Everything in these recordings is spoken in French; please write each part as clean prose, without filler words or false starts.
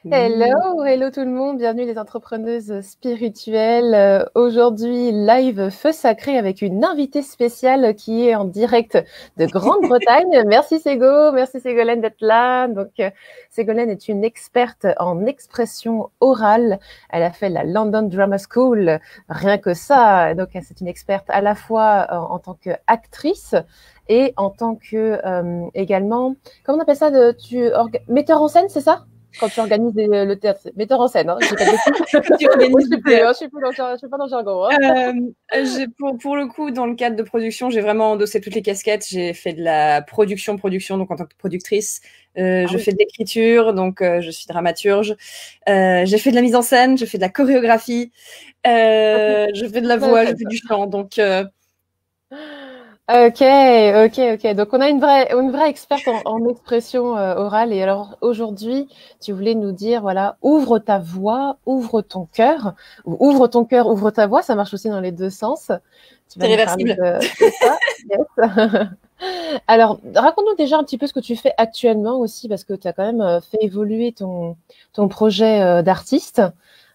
Mmh. Hello, hello tout le monde, bienvenue les entrepreneuses spirituelles. Aujourd'hui, live Feu Sacré avec une invitée spéciale qui est en direct de Grande-Bretagne. Merci merci Ségolène d'être là. Ségolène est une experte en expression orale. Elle a fait la London Drama School, rien que ça. Donc, c'est une experte à la fois en tant qu'actrice et en tant que également, comment on appelle ça, metteur en scène, c'est ça? Quand tu organises le théâtre, metteur en scène, hein, je dis pas de bêtises. Tu Moi, je organises suis du plus, théâtre. je suis plus dans je suis pas dans le jargon. Hein. Pour le coup, dans le cadre de production, j'ai vraiment endossé toutes les casquettes. J'ai fait de la production, donc en tant que productrice. Je Oui. fais de l'écriture, donc je suis dramaturge. J'ai fait de la mise en scène, je fais de la chorégraphie, je fais de la voix, je fais du chant. Donc, Ok, ok. Donc on a une vraie experte en expression orale. Et alors aujourd'hui, tu voulais nous dire, voilà, ouvre ta voix, ouvre ton cœur, ou ouvre ton cœur, ouvre ta voix. Ça marche aussi dans les deux sens. Tu c'est vas nous parler réversible. de ça. Yes. Alors, raconte-nous déjà un petit peu ce que tu fais actuellement aussi, parce que tu as quand même fait évoluer ton projet d'artiste.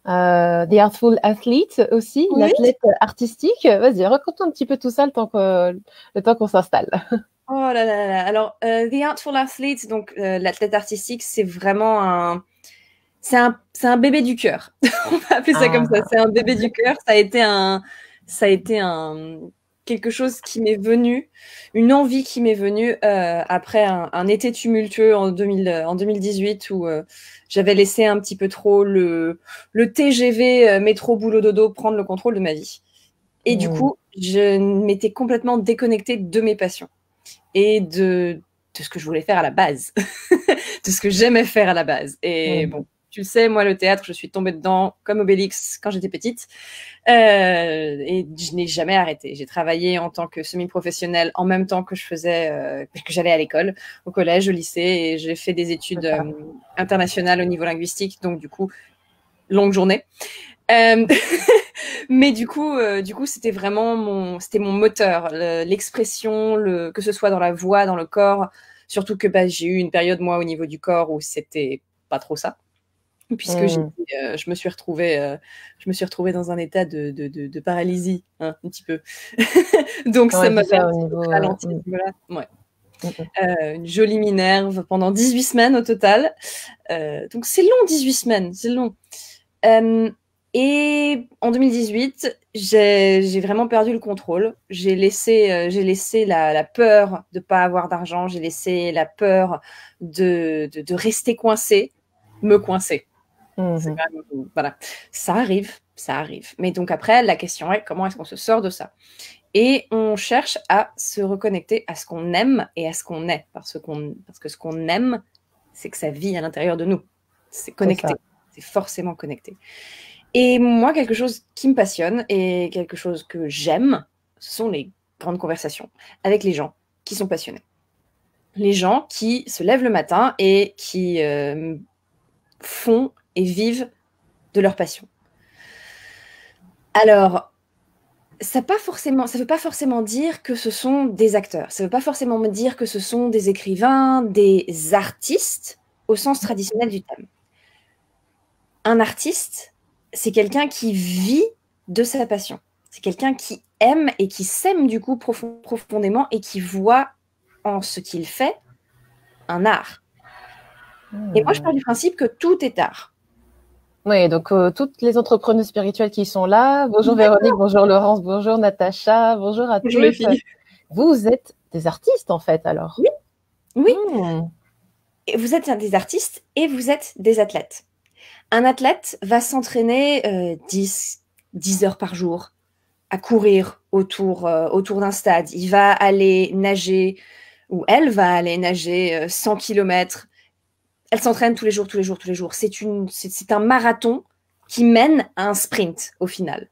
The Artful Athlete aussi, Oui. l'athlète artistique. Vas-y, raconte-nous un petit peu tout ça le temps qu'on s'installe. Oh là là là. Alors, The Artful Athlete, donc l'athlète artistique, c'est vraiment c'est un bébé du cœur. On va appeler ça comme ça. Ah, C'est un bébé du cœur. Ça a été quelque chose qui m'est venu, une envie qui m'est venue après un été tumultueux en 2018 où j'avais laissé un petit peu trop le TGV métro boulot dodo prendre le contrôle de ma vie. Et du hmm, coup, je m'étais complètement déconnectée de mes passions et de ce que je voulais faire à la base, de ce que j'aimais faire à la base. Et hmm. bon, tu le sais, moi, le théâtre, je suis tombée dedans comme Obélix quand j'étais petite. Et je n'ai jamais arrêté. J'ai travaillé en tant que semi-professionnelle en même temps que que j'allais à l'école, au collège, au lycée, et j'ai fait des études C'est ça. internationales au niveau linguistique, donc du coup, longue journée. Euh, mais du coup, c'était vraiment c'était mon moteur, l'expression, que ce soit dans la voix, dans le corps. Surtout que bah, j'ai eu une période moi au niveau du corps où c'était pas trop ça, puisque Hmm. je me suis retrouvée dans un état de paralysie, hein, un petit peu. Donc ça Ouais, c'est m'avait un ça au petit peu niveau. ralenti à ce niveau-là. Ouais. Une jolie minerve pendant 18 semaines au total. Donc c'est long, 18 semaines, c'est long. Euh, et en 2018, j'ai vraiment perdu le contrôle. J'ai laissé la peur de pas avoir d'argent, j'ai laissé la peur de rester coincé, me coincer. C'est Mhm. quand même, voilà, ça arrive, ça arrive. Mais donc après, la question est comment est-ce qu'on se sort de ça? Et on cherche à se reconnecter à ce qu'on aime et à ce qu'on est, parce que ce qu'on aime, c'est que ça vit à l'intérieur de nous. C'est C'est ça. connecté, c'est forcément connecté. Et moi, quelque chose qui me passionne et quelque chose que j'aime, ce sont les grandes conversations avec les gens qui sont passionnés. Les gens qui se lèvent le matin et qui font et vivent de leur passion. Alors, ça ne veut pas forcément dire que ce sont des acteurs. Ça ne veut pas forcément me dire que ce sont des écrivains, des artistes au sens traditionnel du terme. Un artiste, c'est quelqu'un qui vit de sa passion. C'est quelqu'un qui aime et qui s'aime du coup profondément et qui voit en ce qu'il fait un art. Et moi, je Hmm. pars du principe que tout est art. Oui, donc toutes les entrepreneurs spirituelles qui sont là. Bonjour Véronique, bonjour Laurence, bonjour Natacha, bonjour à Bonjour les tous. filles. Vous êtes des artistes en fait alors. Oui, oui. Hmm. Et vous êtes des artistes et vous êtes des athlètes. Un athlète va s'entraîner 10 heures par jour à courir autour d'un stade. Il va aller nager, ou elle va aller nager 100 km. Elle s'entraîne tous les jours, tous les jours, tous les jours. C'est un marathon qui mène à un sprint au final.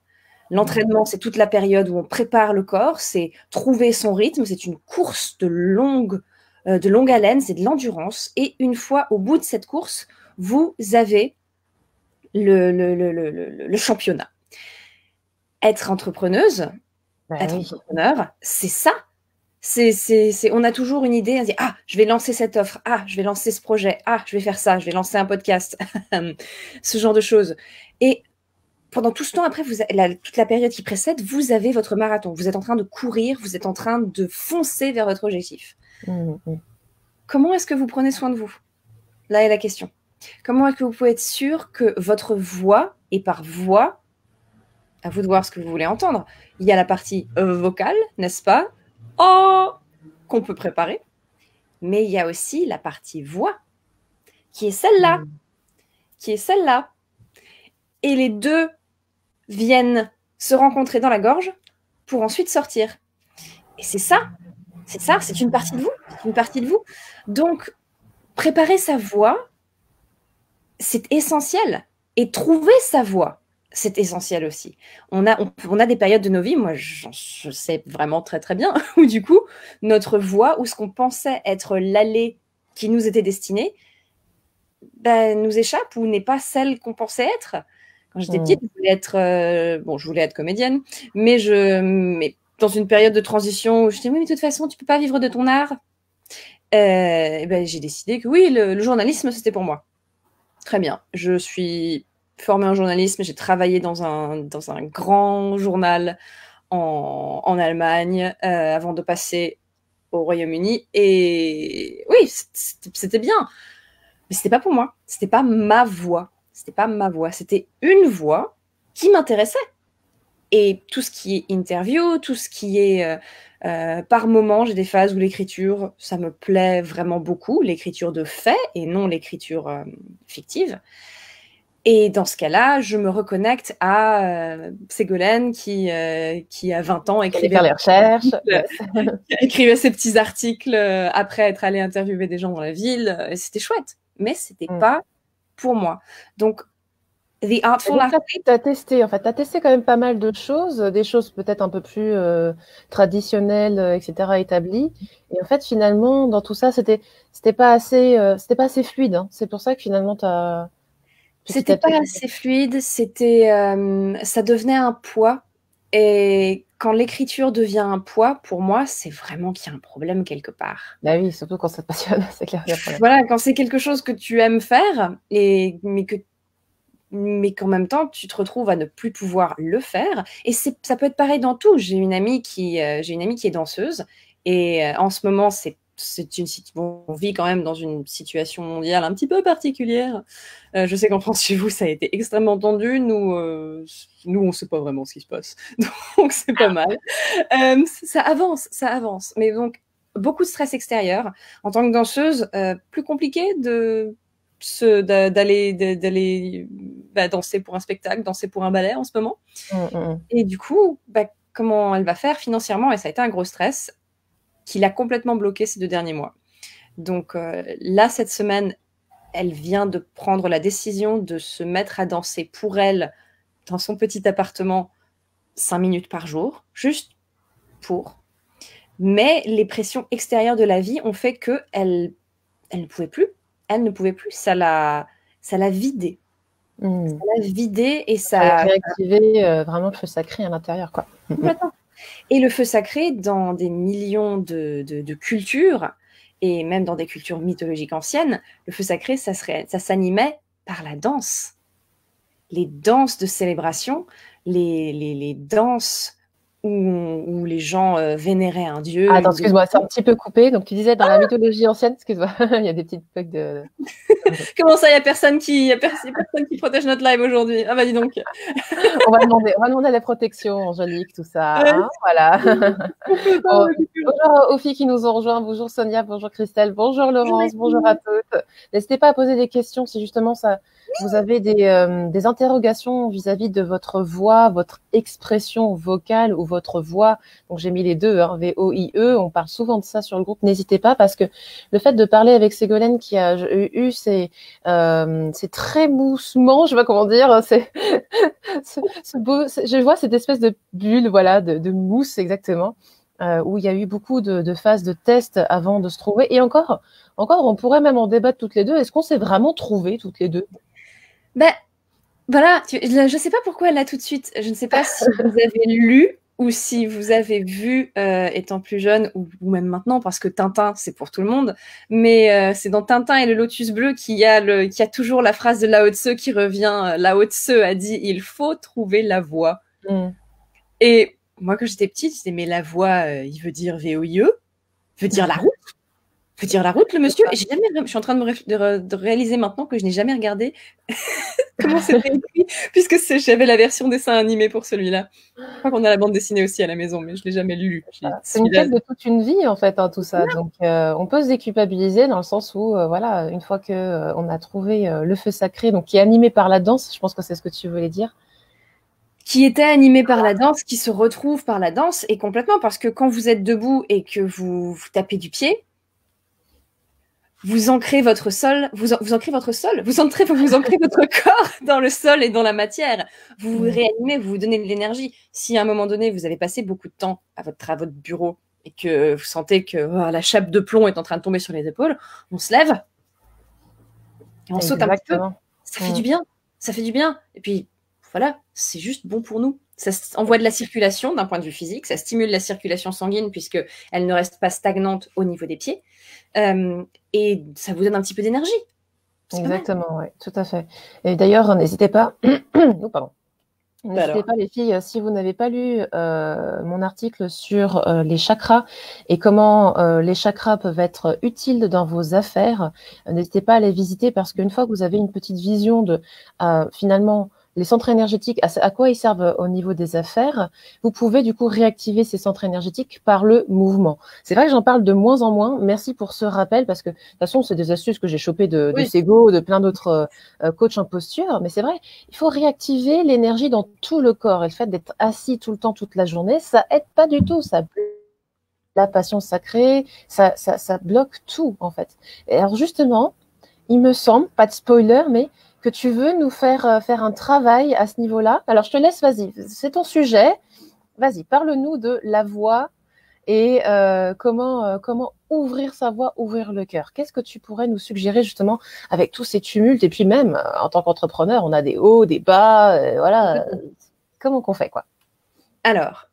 L'entraînement, c'est toute la période où on prépare le corps, c'est trouver son rythme, c'est une course de longue haleine, c'est de l'endurance. Et une fois au bout de cette course, vous avez le championnat. Être entrepreneuse, Ben être oui. entrepreneur, c'est ça. On a toujours une idée, on dit, ah, je vais lancer cette offre, ah, je vais lancer ce projet, ah, je vais faire ça, je vais lancer un podcast, ce genre de choses. Et pendant tout ce temps, après, toute la période qui précède, vous avez votre marathon. Vous êtes en train de courir, vous êtes en train de foncer vers votre objectif. Comment est-ce que vous prenez soin de vous? Là est la question. Comment est-ce que vous pouvez être sûr que votre voix, et par voix, à vous de voir ce que vous voulez entendre, il y a la partie vocale, n'est-ce pas? Oh, qu'on peut préparer. Mais il y a aussi la partie voix, qui est celle-là. Qui est celle-là. Et les deux viennent se rencontrer dans la gorge pour ensuite sortir. Et c'est ça, c'est une partie de vous, c'est une partie de vous. Donc, préparer sa voix, c'est essentiel. Et trouver sa voix, c'est essentiel aussi. On a des périodes de nos vies, moi je sais vraiment très très bien, où du coup, notre voix, ou ce qu'on pensait être l'allée qui nous était destinée, nous échappe ou n'est pas celle qu'on pensait être. Quand j'étais petite, je voulais être comédienne, mais dans une période de transition où je disais, oui, mais de toute façon, tu peux pas vivre de ton art. J'ai décidé que oui, le journalisme, c'était pour moi. Très bien. Je suis formée en journalisme, j'ai travaillé dans un grand journal en Allemagne avant de passer au Royaume-Uni. Et oui, c'était bien. Mais c'était pas pour moi. C'était pas ma voix. C'était pas ma voix. C'était une voix qui m'intéressait. Et tout ce qui est interview, tout ce qui est par moment, j'ai des phases où l'écriture, ça me plaît vraiment beaucoup, l'écriture de fait et non l'écriture fictive. Et dans ce cas-là, je me reconnecte à Ségolène qui a 20 ans écrivait les recherches, écrivait ses petits articles après être allée interviewer des gens dans la ville. C'était chouette, mais c'était pas pour moi. Donc, The Artful Athlete. Tu as testé, en fait, tu as testé quand même pas mal de choses, des choses peut-être un peu plus traditionnelles, etc., établies. Et en fait, finalement, dans tout ça, c'était pas assez fluide. Hein. C'est pour ça que finalement, C'était pas assez fluide, ça devenait un poids. Et quand l'écriture devient un poids, pour moi, c'est vraiment qu'il y a un problème quelque part. Bah oui, surtout quand ça te passionne, c'est clair. Voilà, quand c'est quelque chose que tu aimes faire, mais qu'en même temps, tu te retrouves à ne plus pouvoir le faire. Et ça peut être pareil dans tout. J'ai une amie qui est danseuse. Et en ce moment, on vit quand même dans une situation mondiale un petit peu particulière. Je sais qu'en France, chez vous, ça a été extrêmement tendu. Nous, on ne sait pas vraiment ce qui se passe. Donc, c'est pas mal. Ça avance. Mais donc, beaucoup de stress extérieur. En tant que danseuse, plus compliqué d'aller danser pour un spectacle, danser pour un ballet en ce moment. Et du coup, comment elle va faire financièrement? Et ça a été un gros stress qui l'a complètement bloqué ces 2 derniers mois. Donc là, cette semaine, elle vient de prendre la décision de se mettre à danser pour elle dans son petit appartement 5 minutes par jour, juste pour. Mais les pressions extérieures de la vie ont fait qu'elle ne pouvait plus. Elle ne pouvait plus. Ça l'a vidée. Ça l'a vidée et ça a réactivé vraiment le feu sacré à l'intérieur, quoi. Complètement. Et le feu sacré, dans des millions de cultures, et même dans des cultures mythologiques anciennes, le feu sacré, ça s'animait par la danse. Les danses de célébration, les danses où les gens vénéraient un dieu. Attends, excuse-moi, c'est un petit peu coupé. Donc, tu disais dans la mythologie ancienne, excuse-moi, il y a des petites bugs de... Comment ça, il n'y a personne qui protège notre live aujourd'hui? Ah bah dis donc. on va demander la protection, Angélique, tout ça. Hein, voilà. Bonjour aux filles qui nous ont rejoints. Bonjour Sonia, bonjour Christelle, bonjour Laurence, bonjour à toutes. N'hésitez pas à poser des questions si justement vous avez des interrogations vis-à-vis de votre voix, votre expression vocale ou votre voix. Donc j'ai mis les deux, hein, V-O-I-E. On parle souvent de ça sur le groupe. N'hésitez pas parce que le fait de parler avec Ségolène qui a eu ces trémoussements, je sais pas comment dire, je vois cette espèce de bulle, voilà, de mousse exactement. Où il y a eu beaucoup de phases de tests avant de se trouver. Et encore, on pourrait même en débattre toutes les deux. Est-ce qu'on s'est vraiment trouvées toutes les deux? Voilà, je ne sais pas pourquoi là tout de suite. Je ne sais pas si vous avez lu ou si vous avez vu, étant plus jeune, ou même maintenant, parce que Tintin, c'est pour tout le monde, mais c'est dans Tintin et le Lotus bleu qu'il y a toujours la phrase de Lao Tse qui revient. Lao Tse a dit « Il faut trouver la voie ». Et moi, quand j'étais petite, je disais « Mais la voie, il veut dire VOIE, veut dire la route ». Faut dire la route, le monsieur. Et je suis en train de réaliser maintenant que je n'ai jamais regardé comment c'était écrit, puisque j'avais la version dessin animé pour celui-là. Je crois qu'on a la bande dessinée aussi à la maison, mais je ne l'ai jamais lu. C'est une quête de toute une vie, en fait, hein, tout ça. Donc, on peut se déculpabiliser dans le sens où, voilà, une fois qu'on a trouvé le feu sacré, donc qui est animé par la danse, je pense que c'est ce que tu voulais dire. Qui était animé par la danse, qui se retrouve par la danse, et complètement, parce que quand vous êtes debout et que vous tapez du pied, vous ancrez votre sol, vous ancrez votre corps dans le sol et dans la matière. Vous vous réanimez, vous vous donnez de l'énergie. Si à un moment donné, vous avez passé beaucoup de temps à votre bureau et que vous sentez que la chape de plomb est en train de tomber sur les épaules, on se lève et on saute un petit peu. Ça fait du bien. Ça fait du bien. Et puis, voilà, c'est juste bon pour nous. Ça envoie de la circulation d'un point de vue physique, ça stimule la circulation sanguine puisqu'elle ne reste pas stagnante au niveau des pieds. Et ça vous donne un petit peu d'énergie. Exactement, oui, tout à fait. Et d'ailleurs, n'hésitez pas. Oh, pardon. N'hésitez pas, les filles, si vous n'avez pas lu mon article sur les chakras et comment les chakras peuvent être utiles dans vos affaires, n'hésitez pas à les visiter parce qu'une fois que vous avez une petite vision de finalement les centres énergétiques, à quoi ils servent au niveau des affaires, vous pouvez du coup réactiver ces centres énergétiques par le mouvement. C'est vrai que j'en parle de moins en moins. Merci pour ce rappel parce que de toute façon, c'est des astuces que j'ai chopées de Sego, de plein d'autres coachs en posture. Mais c'est vrai, il faut réactiver l'énergie dans tout le corps. Et le fait d'être assis tout le temps, toute la journée, ça aide pas du tout. Ça la passion sacrée, ça bloque tout en fait. Et alors justement, il me semble, pas de spoiler, mais que tu veux nous faire un travail à ce niveau-là. Alors, je te laisse, vas-y, c'est ton sujet. Vas-y, parle-nous de la voix et comment ouvrir sa voix, ouvrir le cœur. Qu'est-ce que tu pourrais nous suggérer justement avec tous ces tumultes? Et puis même, en tant qu'entrepreneur, on a des hauts, des bas, voilà. Comment qu'on fait, quoi? Alors,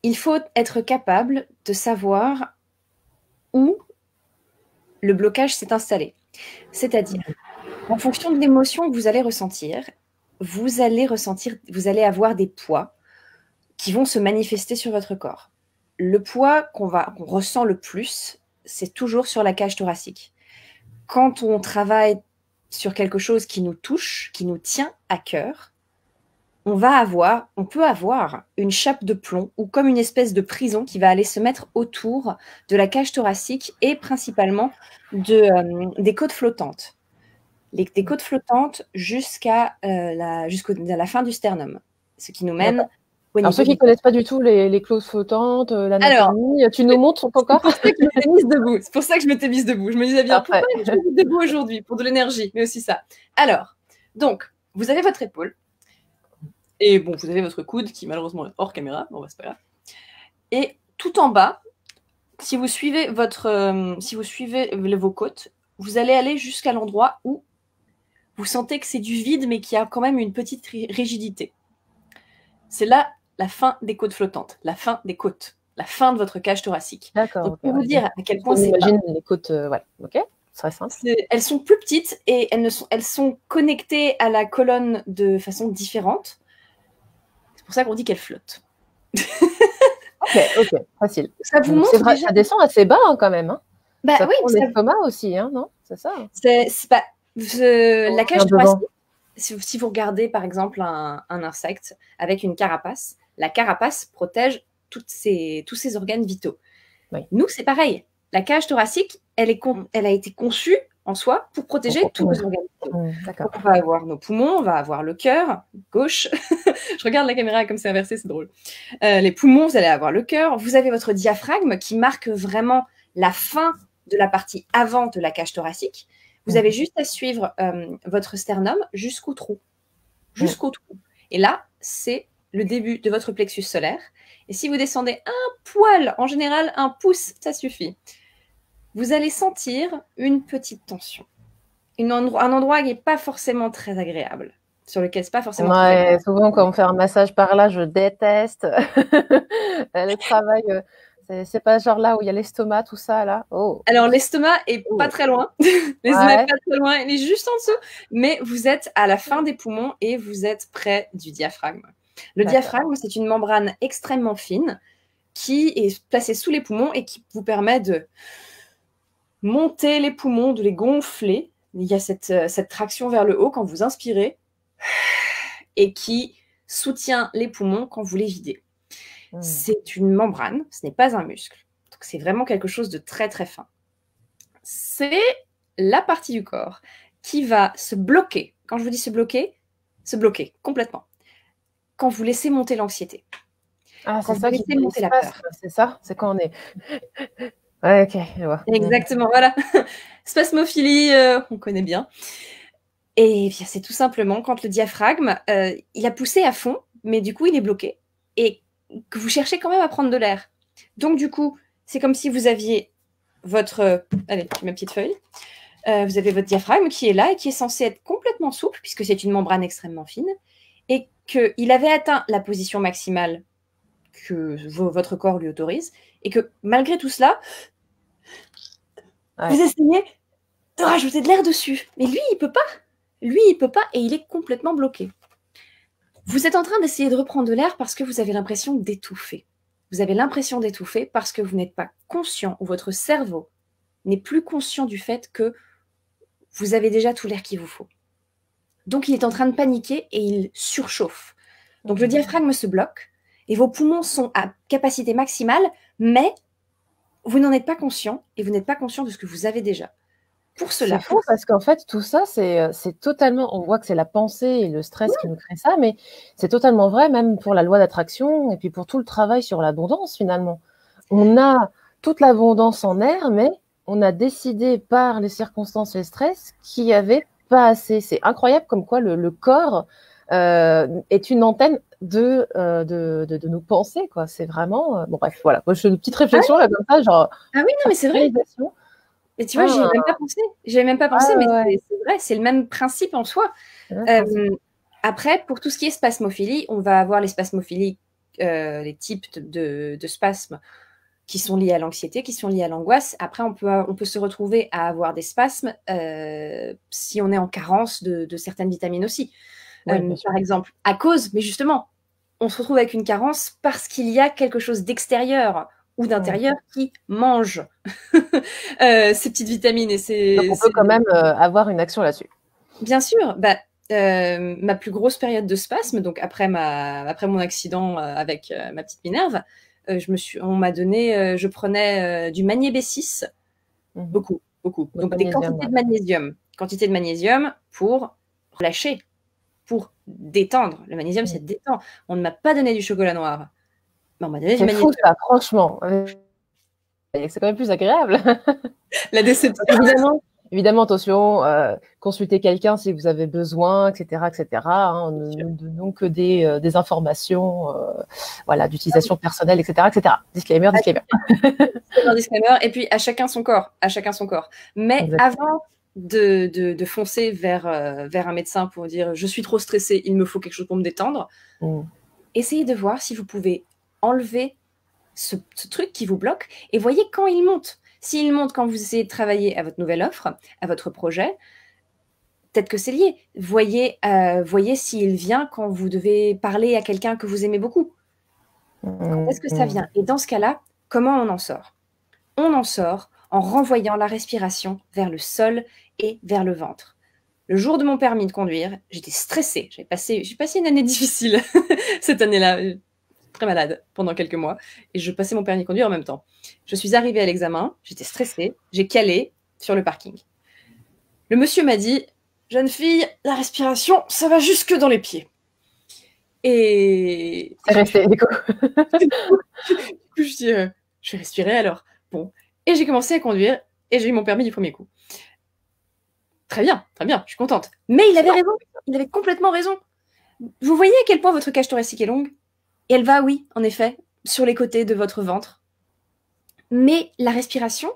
il faut être capable de savoir où le blocage s'est installé. C'est-à-dire, en fonction de l'émotion que vous allez ressentir, vous allez avoir des poids qui vont se manifester sur votre corps. Le poids qu'on ressent le plus, c'est toujours sur la cage thoracique. Quand on travaille sur quelque chose qui nous touche, qui nous tient à cœur, on peut avoir une chape de plomb ou comme une espèce de prison qui va aller se mettre autour de la cage thoracique et principalement des côtes flottantes. Des côtes flottantes jusqu'à la fin du sternum, ce qui nous mène... Alors, ceux qui ne connaissent pas du tout les clauses flottantes, l'anatomie, tu nous montres ton corps? C'est pour ça que je m'étais mise debout. Je me disais bien, pourquoi je me mets debout aujourd'hui? Pour de l'énergie, mais aussi ça. Alors, donc, vous avez votre épaule. Et bon, vous avez votre coude qui malheureusement est hors caméra. Bon, bah, c'est pas grave. Et tout en bas, si vous suivez vos côtes, vous allez aller jusqu'à l'endroit où vous sentez que c'est du vide, mais qu'il y a quand même une petite rigidité. C'est là la fin des côtes flottantes, la fin des côtes, la fin de votre cage thoracique. D'accord. Donc, pour vous dire à quel point c'est... Imagine les côtes, ouais, ok, ce serait simple. Elles sont plus petites et elles sont connectées à la colonne de façon différente. C'est pour ça qu'on dit qu'elles flottent. Ok, facile. Ça vous montre déjà... Ça descend assez bas hein, quand même. Hein. Bah, ça oui, prend l'estomac aussi, hein, non? C'est ça. La cage thoracique, si vous regardez par exemple un insecte avec une carapace, la carapace protège tous ces organes vitaux. Oui. Nous, c'est pareil. La cage thoracique, elle a été conçue en soi pour protéger tous les organes vitaux. Donc, on va avoir nos poumons, on va avoir le cœur, gauche. Je regarde la caméra comme c'est inversé, c'est drôle. Les poumons, vous allez avoir le cœur. Vous avez votre diaphragme qui marque vraiment la fin de la partie avant de la cage thoracique. Vous avez juste à suivre votre sternum jusqu'au trou. Jusqu'au trou. Et là, c'est le début de votre plexus solaire. Et si vous descendez un poil, en général, un pouce, ça suffit. Vous allez sentir une petite tension. Un endroit qui n'est pas forcément très agréable. sur lequel c'est pas forcément très Ouais, agréable. souvent quand on fait un massage par là, je déteste le travail. C'est pas genre là où il y a l'estomac, tout ça là. Oh, Alors, l'estomac est pas oh. très loin. L'estomac est Ouais, pas très loin, il est juste en dessous. Mais vous êtes à la fin des poumons et vous êtes près du diaphragme. Le d'accord. diaphragme, c'est une membrane extrêmement fine qui est placée sous les poumons et qui vous permet de monter les poumons, de les gonfler. Il y a cette traction vers le haut quand vous inspirez et qui soutient les poumons quand vous les videz. Hmm. C'est une membrane, ce n'est pas un muscle. Donc c'est vraiment quelque chose de très très fin. C'est la partie du corps qui va se bloquer. Quand je vous dis se bloquer complètement. Quand vous laissez monter l'anxiété, Ah, quand c'est vous ça qui laissez fait monter la l'espace, peur. c'est ça? C'est quand on est. Ouais, ok, je vois. Exactement, voilà. Spasmophilie, on connaît bien. Et bien, c'est tout simplement quand le diaphragme, il a poussé à fond, mais du coup, il est bloqué. Et que vous cherchez quand même à prendre de l'air. Donc, du coup, c'est comme si vous aviez votre... allez, ma petite feuille. Vous avez votre diaphragme qui est là et qui est censé être complètement souple, puisque c'est une membrane extrêmement fine, et qu'il avait atteint la position maximale que votre corps lui autorise, et que malgré tout cela, Ouais. vous essayez de rajouter de l'air dessus. Mais lui, il peut pas. Lui, il peut pas, et il est complètement bloqué. Vous êtes en train d'essayer de reprendre de l'air parce que vous avez l'impression d'étouffer. Vous avez l'impression d'étouffer parce que vous n'êtes pas conscient, ou votre cerveau n'est plus conscient du fait que vous avez déjà tout l'air qu'il vous faut. Donc il est en train de paniquer et il surchauffe. Donc le diaphragme se bloque et vos poumons sont à capacité maximale, mais vous n'en êtes pas conscient et vous n'êtes pas conscient de ce que vous avez déjà. Pour C'est cela, fou parce qu'en fait, tout ça, c'est totalement. On voit que c'est la pensée et le stress qui nous crée ça, mais c'est totalement vrai, même pour la loi d'attraction et puis pour tout le travail sur l'abondance, finalement. On a toute l'abondance en air, mais on a décidé par les circonstances et le stress qu'il n'y avait pas assez. C'est incroyable comme quoi le corps est une antenne de nos pensées, quoi. C'est vraiment. Bon, bref, voilà. Moi, je fais une petite ah réflexion là, comme ça, genre, oui, non, mais c'est vrai. réalisation. Et tu vois, j'y ai Ah, même pas pensé. J'y ai même pas pensé, ouais, mais ouais, ouais. c'est vrai, c'est le même principe en soi. C'est le même principe. Euh, Après, pour tout ce qui est spasmophilie, on va avoir les spasmophilies, les types de spasmes qui sont liés à l'anxiété, qui sont liés à l'angoisse. Après, on peut se retrouver à avoir des spasmes si on est en carence de certaines vitamines aussi. Oui, bien sûr. Par exemple, à cause, mais justement, on se retrouve avec une carence parce qu'il y a quelque chose d'extérieur ou Mm. d'intérieur qui mange ces petites vitamines. Et Donc, on peut quand même avoir une action là-dessus. bien sûr, bah, ma plus grosse période de spasme, donc après mon accident avec ma petite Minerve, on m'a donné, je prenais du magné B6, Mhm. beaucoup, beaucoup. Le Donc des magnésium, ouais. quantités de magnésium pour relâcher, pour détendre. Le magnésium, Mm. c'est détend. On ne m'a pas donné du chocolat noir, mais on m'a donné du C'est fou magnésium. ça, franchement. C'est quand même plus agréable. La Donc, déception. évidemment, attention, consultez quelqu'un si vous avez besoin, etc., etc. Hein. Nous ne donnons que des informations, voilà, d'utilisation personnelle, etc., etc. Disclaimer, disclaimer. Un disclaimer. Et puis, à chacun son corps. À chacun son corps. Mais Exactement. avant de foncer vers un médecin pour dire je suis trop stressée, il me faut quelque chose pour me détendre, Mm. essayez de voir si vous pouvez enlever ce truc qui vous bloque et voyez quand il monte. S'il monte quand vous essayez de travailler à votre nouvelle offre, à votre projet, peut-être que c'est lié. Voyez s'il vient quand vous devez parler à quelqu'un que vous aimez beaucoup. Quand est-ce que ça Mm. vient? Et dans ce cas-là, comment on en sort? On en sort en renvoyant la respiration vers le sol et vers le ventre. Le jour de mon permis de conduire, j'étais stressée. J'ai passé une année difficile cette année-là, très malade pendant quelques mois, et je passais mon permis de conduire en même temps. Je suis arrivée à l'examen, j'étais stressée, j'ai calé sur le parking. Le monsieur m'a dit, jeune fille, la respiration, ça va jusque dans les pieds. Et C'est resté, du coup. du coup, je dis, je vais respirer alors. Bon. Et j'ai commencé à conduire et j'ai eu mon permis du premier coup. Très bien, je suis contente. Mais il avait raison, il avait complètement raison. Vous voyez à quel point votre cage thoracique est longue? Et elle va, oui, en effet, sur les côtés de votre ventre. Mais la respiration,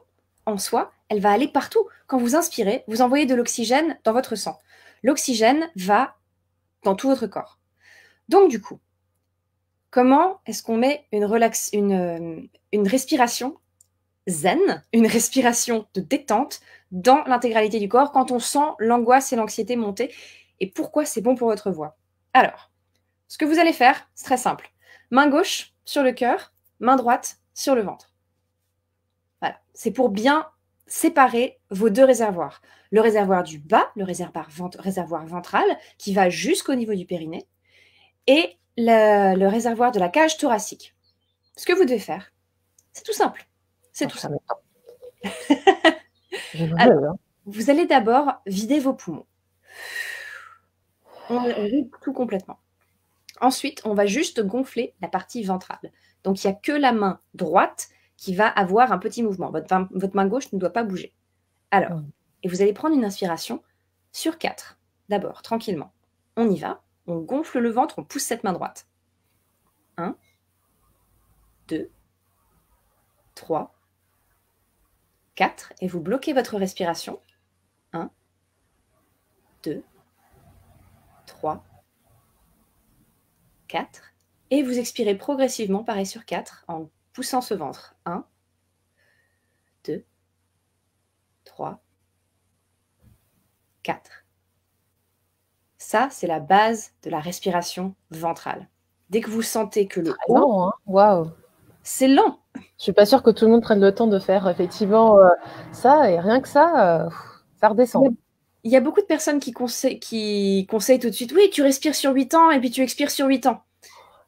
en soi, elle va aller partout. Quand vous inspirez, vous envoyez de l'oxygène dans votre sang. L'oxygène va dans tout votre corps. Donc, du coup, comment est-ce qu'on met une respiration zen, une respiration de détente dans l'intégralité du corps quand on sent l'angoisse et l'anxiété monter, et pourquoi c'est bon pour votre voix? Alors, ce que vous allez faire, c'est très simple. Main gauche sur le cœur, main droite sur le ventre. Voilà, c'est pour bien séparer vos deux réservoirs. Le réservoir du bas, le réservoir ventral, qui va jusqu'au niveau du périnée, et le réservoir de la cage thoracique. Ce que vous devez faire, c'est tout simple. C'est tout simple. Alors, vous allez d'abord vider vos poumons. On vide tout complètement. Ensuite, on va juste gonfler la partie ventrale. Donc, il n'y a que la main droite qui va avoir un petit mouvement. Votre main gauche ne doit pas bouger. Alors, et vous allez prendre une inspiration sur 4. D'abord, tranquillement. On y va. On gonfle le ventre, on pousse cette main droite. 1, 2, 3, 4. Et vous bloquez votre respiration. 1, 2, 3, 4. Et vous expirez progressivement, pareil sur 4, en poussant ce ventre. 1, 2, 3, 4. Ça, c'est la base de la respiration ventrale. Dès que vous sentez que le haut... lent, hein. Waouh. C'est lent. Je suis pas sûre que tout le monde prenne le temps de faire effectivement ça, et rien que ça redescend. Il y a beaucoup de personnes qui conseillent tout de suite, oui, tu respires sur 8 ans et puis tu expires sur 8 ans.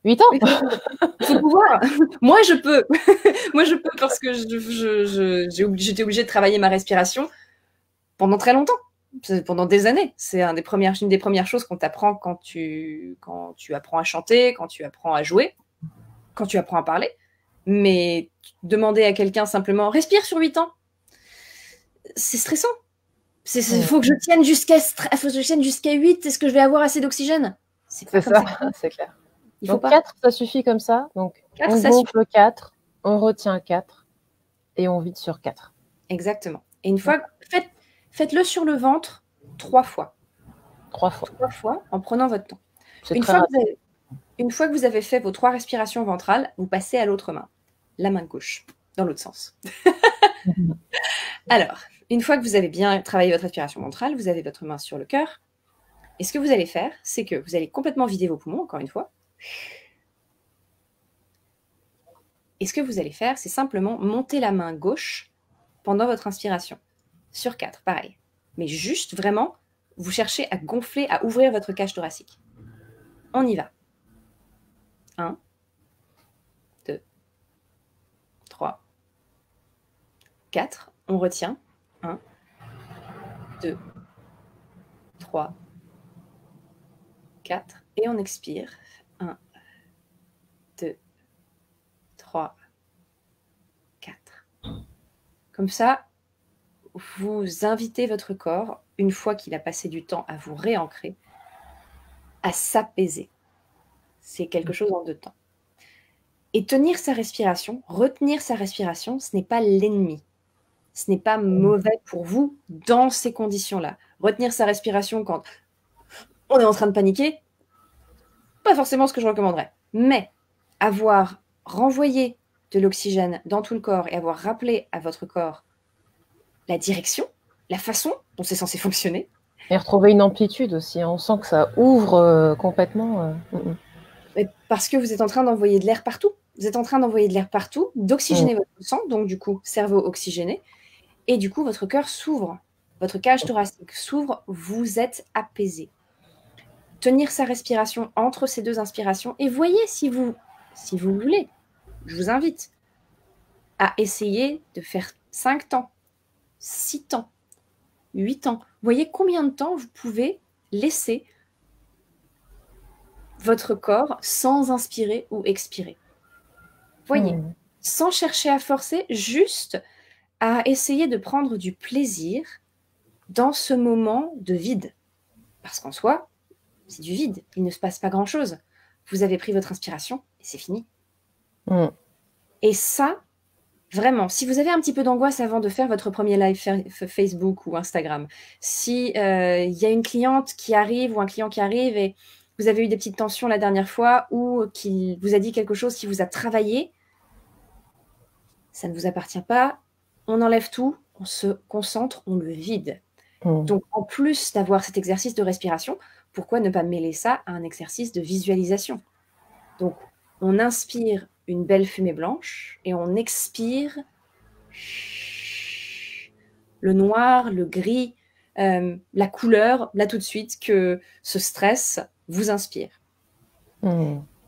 8 ans. Il faut pouvoir. Moi, je peux. Moi, je peux parce que j'étais obligée de travailler ma respiration pendant très longtemps, pendant des années. C'est une des premières choses qu'on t'apprend quand tu apprends à chanter, quand tu apprends à jouer, quand tu apprends à parler. Mais demander à quelqu'un simplement, respire sur 8 ans, c'est stressant. Il faut que je tienne jusqu'à 8. Est-ce que je vais avoir assez d'oxygène? C'est ça, c'est clair. Il faut 4, ça suffit comme ça. Donc, 4, on gonfle 4, on retient 4 et on vide sur 4. Exactement. Et une fois, faites-le sur le ventre 3 fois. 3 fois. 3 fois en prenant votre temps. Une fois que vous avez fait vos 3 respirations ventrales, vous passez à l'autre main, la main gauche, dans l'autre sens. Alors, une fois que vous avez bien travaillé votre respiration ventrale, vous avez votre main sur le cœur. Et ce que vous allez faire, c'est que vous allez complètement vider vos poumons, encore une fois. Et ce que vous allez faire, c'est simplement monter la main gauche pendant votre inspiration. Sur 4, pareil. Mais juste, vraiment, vous cherchez à gonfler, à ouvrir votre cage thoracique. On y va. 1, 2, 3, 4. On retient. 1, 2, 3, 4. Et on expire. 1, 2, 3, 4. Comme ça, vous invitez votre corps, une fois qu'il a passé du temps à vous réancrer, à s'apaiser. C'est quelque chose en 2 temps. Et tenir sa respiration, retenir sa respiration, ce n'est pas l'ennemi. Ce n'est pas mauvais pour vous dans ces conditions-là. Retenir sa respiration quand on est en train de paniquer, pas forcément ce que je recommanderais. Mais avoir renvoyé de l'oxygène dans tout le corps et avoir rappelé à votre corps la direction, la façon dont c'est censé fonctionner. Et retrouver une amplitude aussi. On sent que ça ouvre complètement. Parce que vous êtes en train d'envoyer de l'air partout. Vous êtes en train d'envoyer de l'air partout, d'oxygéner votre sang, donc du coup, cerveau oxygéné. Et du coup, votre cœur s'ouvre. Votre cage thoracique s'ouvre. Vous êtes apaisé. Tenir sa respiration entre ces 2 inspirations. Et voyez si vous voulez, je vous invite à essayer de faire 5 temps, 6 temps, 8 temps. Voyez combien de temps vous pouvez laisser votre corps sans inspirer ou expirer. Voyez, sans chercher à forcer, juste à essayer de prendre du plaisir dans ce moment de vide. Parce qu'en soi, c'est du vide, il ne se passe pas grand-chose. Vous avez pris votre inspiration et c'est fini. Et ça, vraiment, si vous avez un petit peu d'angoisse avant de faire votre premier live Facebook ou Instagram, si y a une cliente qui arrive ou un client qui arrive et vous avez eu des petites tensions la dernière fois ou qu'il vous a dit quelque chose qui vous a travaillé, ça ne vous appartient pas. On enlève tout, on se concentre, on le vide. Donc, en plus d'avoir cet exercice de respiration, pourquoi ne pas mêler ça à un exercice de visualisation? Donc, on inspire une belle fumée blanche et on expire le noir, le gris, la couleur, là tout de suite, que ce stress vous inspire.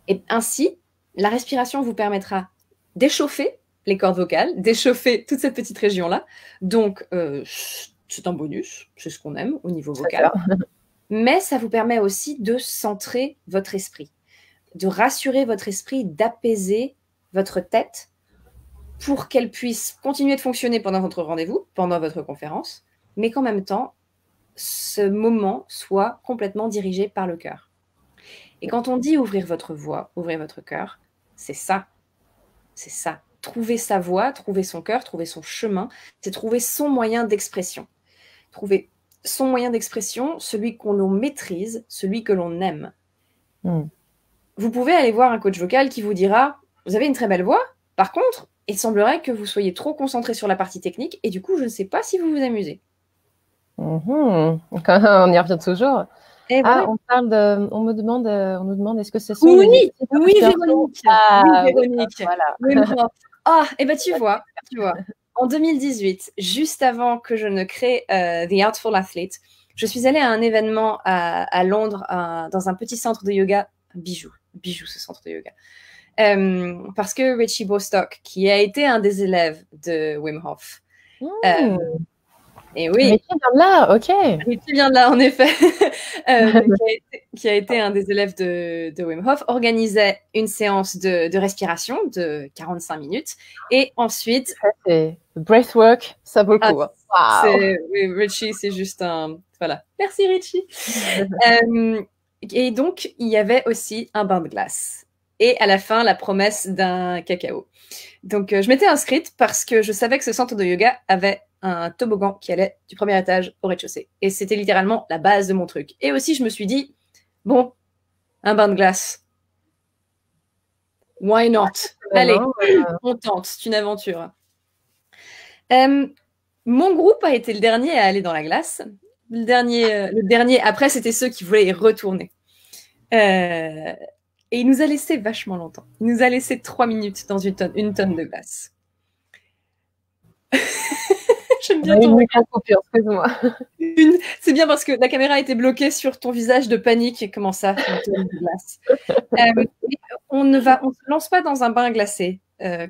Et ainsi, la respiration vous permettra d'échauffer les cordes vocales, d'échauffer toute cette petite région-là. Donc, c'est un bonus, c'est ce qu'on aime au niveau vocal. Mais ça vous permet aussi de centrer votre esprit, de rassurer votre esprit, d'apaiser votre tête pour qu'elle puisse continuer de fonctionner pendant votre rendez-vous, pendant votre conférence, mais qu'en même temps, ce moment soit complètement dirigé par le cœur. Et quand on dit ouvrir votre voix, ouvrir votre cœur, c'est ça. C'est ça. Trouver sa voix, trouver son cœur, trouver son chemin, c'est trouver son moyen d'expression. Trouver son moyen d'expression, celui qu'on maîtrise, celui que l'on aime. Vous pouvez aller voir un coach vocal qui vous dira « Vous avez une très belle voix, par contre, il semblerait que vous soyez trop concentré sur la partie technique et du coup, je ne sais pas si vous vous amusez. » On y revient toujours. Et voilà. On nous demande est-ce que ce sont oui, Véronique. Oui, Véronique. Voilà. Et ben tu vois, en 2018, juste avant que je ne crée The Artful Athlete, je suis allée à un événement à Londres, dans un petit centre de yoga, bijou ce centre de yoga. Parce que Richie Bostock, qui a été un des élèves de Wim Hof, et oui. Richie vient de là, ok. Richie vient de là, en effet. Qui a été un des élèves de Wim Hof, organisait une séance de respiration de 45 minutes. Et ensuite... C'est breathwork, ça vaut le coup. Oui, Richie, c'est juste un... Voilà. Merci, Richie. Et donc, il y avait aussi un bain de glace. Et à la fin, la promesse d'un cacao. Donc, je m'étais inscrite parce que je savais que ce centre de yoga avait un toboggan qui allait du premier étage au rez-de-chaussée. Et c'était littéralement la base de mon truc. Et aussi, je me suis dit, bon, un bain de glace. Why not? Allez, on tente, c'est une aventure. Mon groupe a été le dernier à aller dans la glace. Le dernier après, c'était ceux qui voulaient y retourner. Et il nous a laissé vachement longtemps. Il nous a laissé 3 minutes dans une tonne de glace. J'aime bien ton coupure, excuse-moi. C'est bien parce que la caméra était bloquée sur ton visage de panique. Comment ça, une tonne de glace? On ne se lance pas dans un bain glacé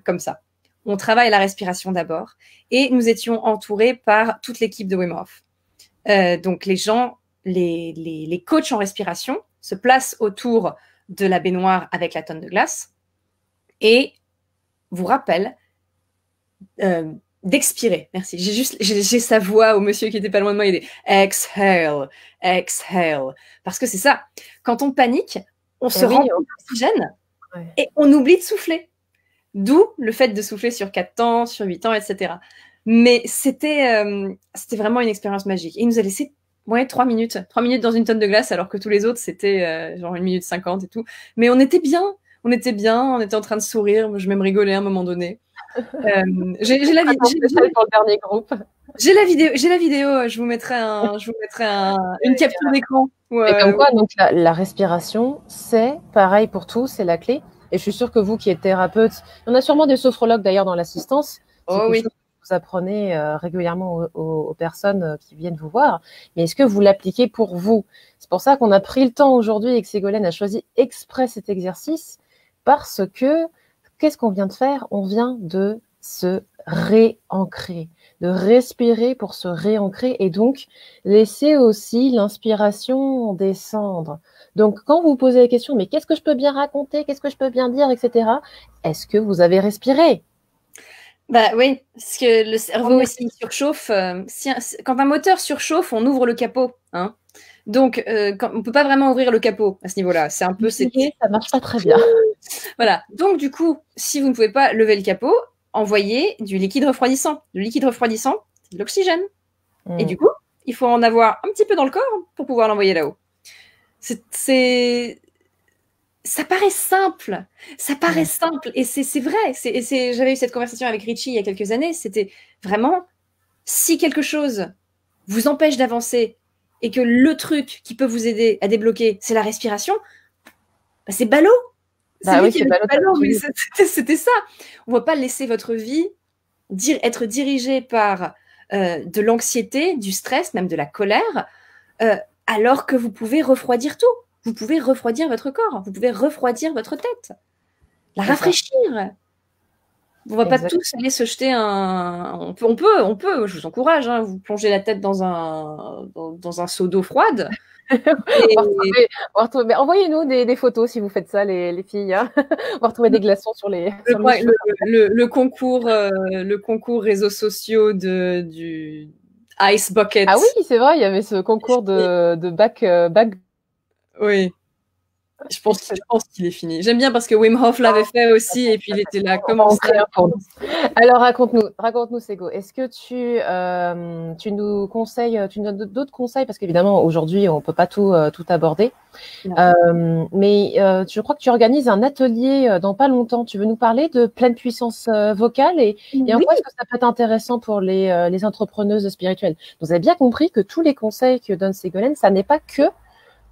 comme ça. On travaille la respiration d'abord. Et nous étions entourés par toute l'équipe de Wim Hof. Donc les gens, les coachs en respiration se placent autour de la baignoire avec la tonne de glace et vous rappellent d'expirer. Merci. J'ai sa voix au monsieur qui était pas loin de moi. Il dit exhale, exhale. Parce que c'est ça. Quand on panique, on se remplit d'oxygène et on oublie de souffler. D'où le fait de souffler sur 4 temps, sur 8 temps, etc. Mais c'était vraiment une expérience magique. Et il nous a laissé 3 minutes. 3 minutes dans une tonne de glace, alors que tous les autres, c'était genre 1 minute 50 et tout. Mais on était bien. On était en train de sourire. Je même rigolé à un moment donné. J'ai la vidéo pour le dernier groupe. J'ai la vidéo. Je vous mettrai une capture d'écran. Et comme quoi, donc la respiration, c'est pareil pour tout, c'est la clé. Et je suis sûre que vous qui êtes thérapeute, il y en a sûrement des sophrologues d'ailleurs dans l'assistance. Oh oui. Vous apprenez régulièrement aux personnes qui viennent vous voir. Mais est-ce que vous l'appliquez pour vous? C'est pour ça qu'on a pris le temps aujourd'hui et que Ségolène a choisi exprès cet exercice parce que qu'est-ce qu'on vient de faire? On vient de se réancrer, de respirer pour se réancrer et donc laisser aussi l'inspiration descendre. Donc, quand vous posez la question, mais qu'est-ce que je peux bien raconter? Qu'est-ce que je peux bien dire, etc. Est-ce que vous avez respiré? Bah oui, parce que le cerveau aussi surchauffe. Quand un moteur surchauffe, on ouvre le capot. Hein. Donc, on ne peut pas vraiment ouvrir le capot à ce niveau-là. C'est un peu... Ça marche pas très bien. Voilà. Donc, du coup, si vous ne pouvez pas lever le capot, envoyez du liquide refroidissant. Le liquide refroidissant, c'est de l'oxygène. Et du coup, il faut en avoir un petit peu dans le corps pour pouvoir l'envoyer là-haut. Ça paraît simple, et c'est vrai. J'avais eu cette conversation avec Richie il y a quelques années. C'était vraiment, si quelque chose vous empêche d'avancer et que le truc qui peut vous aider à débloquer, c'est la respiration, bah c'est ballot. C'est lui qui est ballot, mais c'était ça. On ne va pas laisser votre vie être dirigée par de l'anxiété, du stress, même de la colère, alors que vous pouvez refroidir tout. Vous pouvez refroidir votre corps, vous pouvez refroidir votre tête, la rafraîchir. On va pas tous aller se jeter on peut, je vous encourage, hein, vous plongez la tête dans un seau d'eau froide. Mais envoyez-nous des photos si vous faites ça, les filles. Hein. On va retrouver des glaçons sur les cheveux. Le concours réseaux sociaux du Ice Bucket. Ah oui, c'est vrai, il y avait ce concours de bac. Oui. Je pense qu'il est fini. J'aime bien parce que Wim Hof l'avait fait aussi et puis il était là. Comment ça? Alors raconte-nous, Sego. Est-ce que tu nous conseilles, tu nous donnes d'autres conseils parce qu'évidemment aujourd'hui on peut pas tout aborder. Mais je crois que tu organises un atelier dans pas longtemps. Tu veux nous parler de pleine puissance vocale et en quoi est-ce que ça peut être intéressant pour les entrepreneuses spirituelles? Vous avez bien compris que tous les conseils que donne Ségolène, ça n'est pas que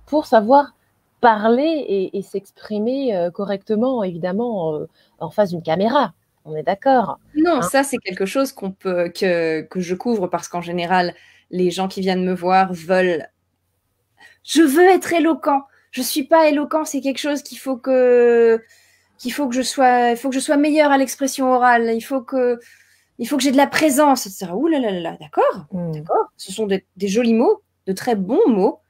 pour savoir parler et s'exprimer correctement, évidemment, en face d'une caméra. On est d'accord. Non, ça, c'est quelque chose que je couvre parce qu'en général, les gens qui viennent me voir veulent... Je veux être éloquent. Je ne suis pas éloquent. C'est quelque chose qu'il faut que je sois meilleur à l'expression orale. Il faut que j'ai de la présence, etc. Ouh là là là, d'accord. D'accord. Ce sont des jolis mots, de très bons mots.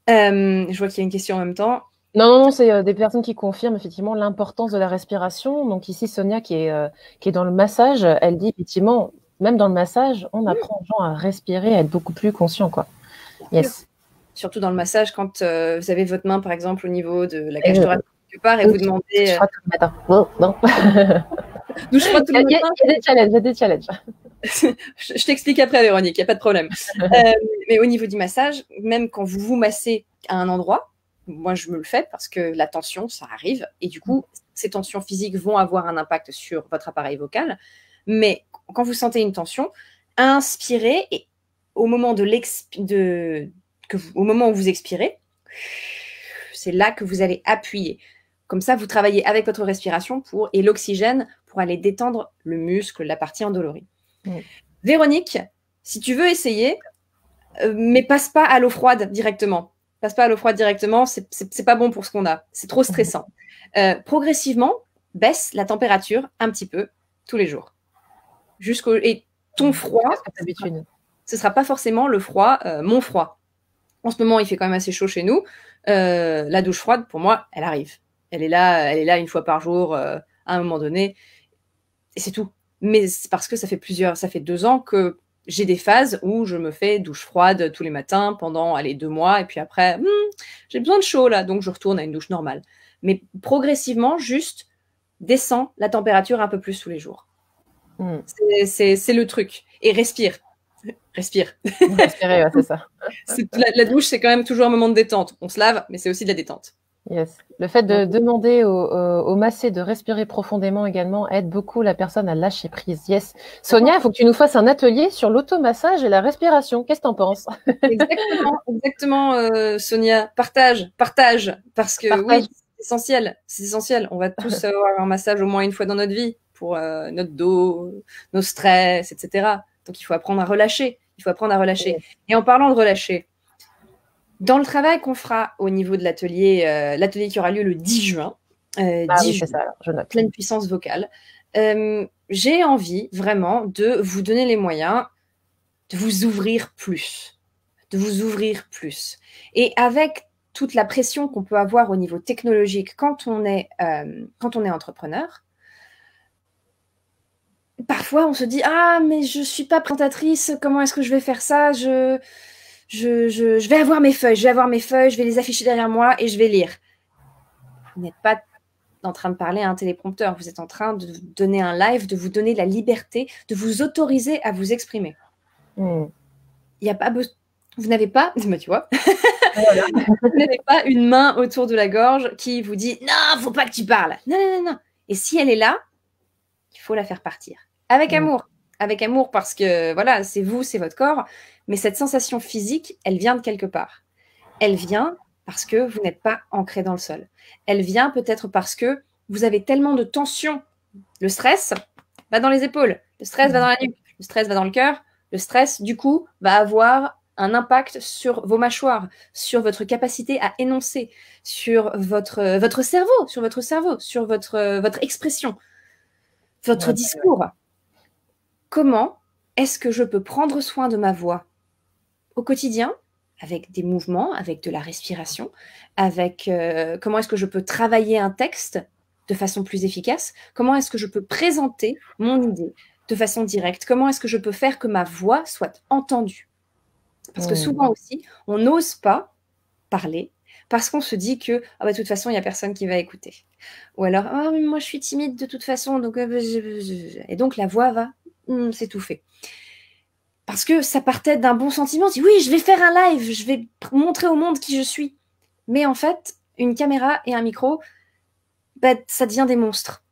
Je vois qu'il y a une question en même temps. Non, c'est des personnes qui confirment effectivement l'importance de la respiration. Donc ici, Sonia qui est dans le massage, elle dit effectivement, même dans le massage, on apprend aux gens à respirer, à être beaucoup plus conscient, quoi. Yes. Surtout dans le massage, quand vous avez votre main, par exemple, au niveau de la cage thoracique quelque part, et vous demandez... Je frotte tout le matin. Non. D'où je frotte tout le matin. Il y a des challenges. Je t'explique après, Véronique, il n'y a pas de problème. Mais au niveau du massage, même quand vous massez à un endroit, moi je me le fais parce que la tension, ça arrive. Et du coup, ces tensions physiques vont avoir un impact sur votre appareil vocal. Mais quand vous sentez une tension, inspirez et au moment au moment où vous expirez, c'est là que vous allez appuyer. Comme ça, vous travaillez avec votre respiration et l'oxygène pour aller détendre le muscle, la partie endolorie. Véronique, si tu veux essayer, mais passe pas à l'eau froide directement. Passe pas à l'eau froide directement, c'est pas bon pour ce qu'on a. C'est trop stressant. Progressivement, baisse la température un petit peu tous les jours. Et ton froid, ce sera pas forcément le froid, mon froid. En ce moment, il fait quand même assez chaud chez nous. La douche froide, pour moi, elle arrive. Elle est là une fois par jour, à un moment donné. Et c'est tout. Mais c'est parce que ça fait 2 ans que j'ai des phases où je me fais douche froide tous les matins pendant 2 mois. Et puis après, j'ai besoin de chaud là, donc je retourne à une douche normale. Mais progressivement, juste descends la température un peu plus tous les jours. C'est le truc. Et respire. Respirer, ouais, c'est ça. La douche, c'est quand même toujours un moment de détente. On se lave, mais c'est aussi de la détente. Yes. Le fait de demander au massé de respirer profondément également aide beaucoup la personne à lâcher prise. Yes. Sonia, il faut que tu nous fasses un atelier sur l'automassage et la respiration. Qu'est-ce que tu en penses? Exactement, Sonia. Partage. Parce que oui, c'est essentiel. On va tous avoir un massage au moins une fois dans notre vie pour notre dos, nos stress, etc. Donc, il faut apprendre à relâcher. Et en parlant de relâcher, dans le travail qu'on fera au niveau de l'atelier qui aura lieu le 10 juin, c'est ça, alors, je note. Pleine puissance vocale, j'ai envie vraiment de vous donner les moyens de vous ouvrir plus. Et avec toute la pression qu'on peut avoir au niveau technologique quand on est entrepreneur, parfois on se dit « Ah, mais je ne suis pas présentatrice, comment est-ce que je vais faire ça ? Je vais avoir mes feuilles, je vais les afficher derrière moi et je vais lire. » Vous n'êtes pas en train de parler à un téléprompteur, vous êtes en train de donner un live, de vous donner la liberté, de vous autoriser à vous exprimer. Il n'y a pas besoin. vous n'avez pas, bah, tu vois, Voilà. vous n'avez pas une main autour de la gorge qui vous dit « Non, faut pas que tu parles !» Non, non, non, non. Et si elle est là, il faut la faire partir. Avec amour. Avec amour parce que, voilà, c'est vous, c'est votre corps. Mais cette sensation physique, elle vient de quelque part. Elle vient parce que vous n'êtes pas ancré dans le sol. Elle vient peut-être parce que vous avez tellement de tension. Le stress va dans les épaules. Le stress va dans la nuque. Le stress va dans le cœur. Le stress, du coup, va avoir un impact sur vos mâchoires, sur votre capacité à énoncer, sur votre cerveau, sur votre expression, votre discours. Comment est-ce que je peux prendre soin de ma voix au quotidien, avec des mouvements, avec de la respiration, avec comment est-ce que je peux travailler un texte de façon plus efficace, comment est-ce que je peux présenter mon idée de façon directe, comment est-ce que je peux faire que ma voix soit entendue. Parce que souvent aussi, on n'ose pas parler parce qu'on se dit que ah bah, de toute façon, il n'y a personne qui va écouter. Ou alors, ah, mais moi, je suis timide de toute façon. Donc, et donc, la voix va s'étouffer. Parce que ça partait d'un bon sentiment. Dit, oui, je vais faire un live, je vais montrer au monde qui je suis. Mais en fait, une caméra et un micro, bah, ça devient des monstres.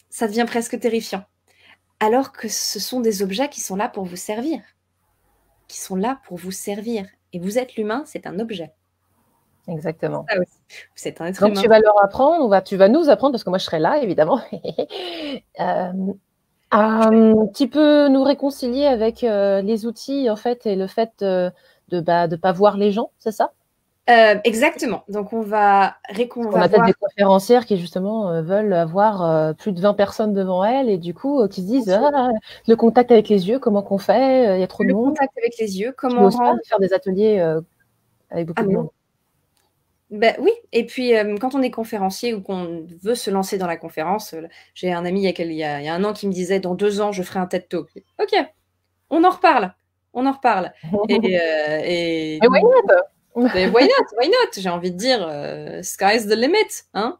Ça devient presque terrifiant. Alors que ce sont des objets qui sont là pour vous servir. Qui sont là pour vous servir. Et vous êtes l'humain, c'est un objet. Exactement. Ça aussi. Vous êtes un être Donc, humain. tu vas leur apprendre, ou tu vas nous apprendre, parce que moi, je serai là, évidemment, un petit peu nous réconcilier avec les outils, en fait, et le fait de pas voir les gens, c'est ça? Exactement. Donc, on va On a peut-être des conférencières qui, justement, veulent avoir plus de 20 personnes devant elles et du coup, qui se disent ah, le contact avec les yeux, comment qu'on fait? Il y a trop de monde. Le contact avec les yeux, Tu comment n'oses pas faire des ateliers avec beaucoup de monde? Ben, oui, et puis quand on est conférencier ou qu'on veut se lancer dans la conférence, j'ai un ami il y a un an qui me disait dans 2 ans, je ferai un TED Talk. Ok, on en reparle. On en reparle. Et why not? Why not? J'ai envie de dire, sky's the limit. Hein,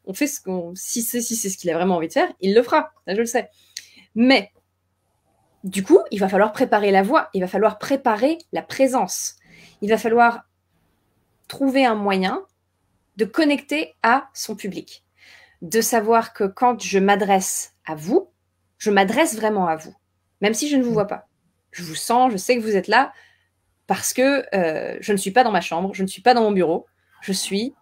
on fait si c'est ce qu'il a vraiment envie de faire, il le fera. Ça, je le sais. Mais du coup, il va falloir préparer la voix, il va falloir préparer la présence. Il va falloir trouver un moyen de connecter à son public, de savoir que quand je m'adresse à vous, je m'adresse vraiment à vous, même si je ne vous vois pas. Je vous sens, je sais que vous êtes là, parce que je ne suis pas dans ma chambre, je ne suis pas dans mon bureau, je suis